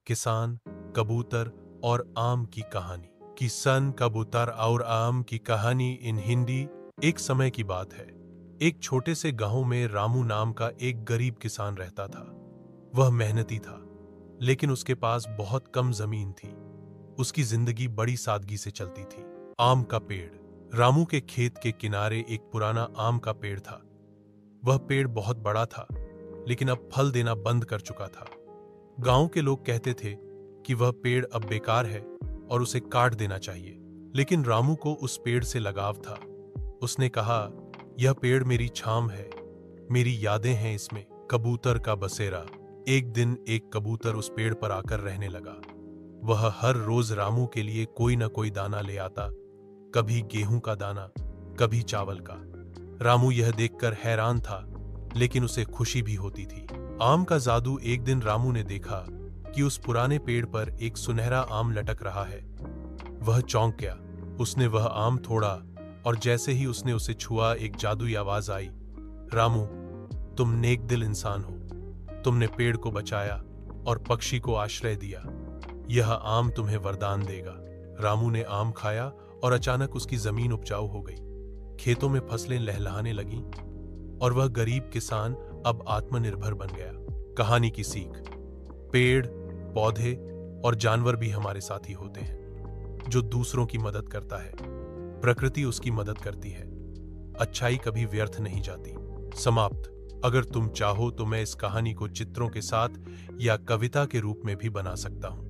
किसान, कबूतर और आम की कहानी। किसान, कबूतर और आम की कहानी इन हिंदी। एक समय की बात है। एक छोटे से गांव में रामू नाम का एक गरीब किसान रहता था। वह मेहनती था, लेकिन उसके पास बहुत कम जमीन थी। उसकी जिंदगी बड़ी सादगी से चलती थी। आम का पेड़। रामू के खेत के किनारे एक पुराना आम का पेड़ था। वह पेड़ बहुत बड़ा था, लेकिन अब फल देना बंद कर चुका था। गांव के लोग कहते थे कि वह पेड़ अब बेकार है और उसे काट देना चाहिए, लेकिन रामू को उस पेड़ से लगाव था। उसने कहा, यह पेड़ मेरी छांव है, मेरी यादें हैं इसमें। कबूतर का बसेरा। एक दिन एक कबूतर उस पेड़ पर आकर रहने लगा। वह हर रोज रामू के लिए कोई न कोई दाना ले आता, कभी गेहूं का दाना, कभी चावल का। रामू यह देखकर हैरान था, लेकिन उसे खुशी भी होती थी। आम का जादू। एक दिन रामू ने देखा कि उस पुराने पेड़ पर एक सुनहरा आम लटक रहा है। वह चौंक गया। उसने वह आम तोड़ा और जैसे ही उसने उसे छुआ, एक जादुई आवाज आई, रामू, तुम नेक दिल इंसान हो। तुमने पेड़ को बचाया और पक्षी को आश्रय दिया। यह आम तुम्हें वरदान देगा। रामू ने आम खाया और अचानक उसकी जमीन उपजाऊ हो गई। खेतों में फसलें लहलहाने लगीं और वह गरीब किसान अब आत्मनिर्भर बन गया। कहानी की सीख। पेड़, पौधे और जानवर भी हमारे साथी होते हैं। जो दूसरों की मदद करता है, प्रकृति उसकी मदद करती है। अच्छाई कभी व्यर्थ नहीं जाती। समाप्त। अगर तुम चाहो तो मैं इस कहानी को चित्रों के साथ या कविता के रूप में भी बना सकता हूं।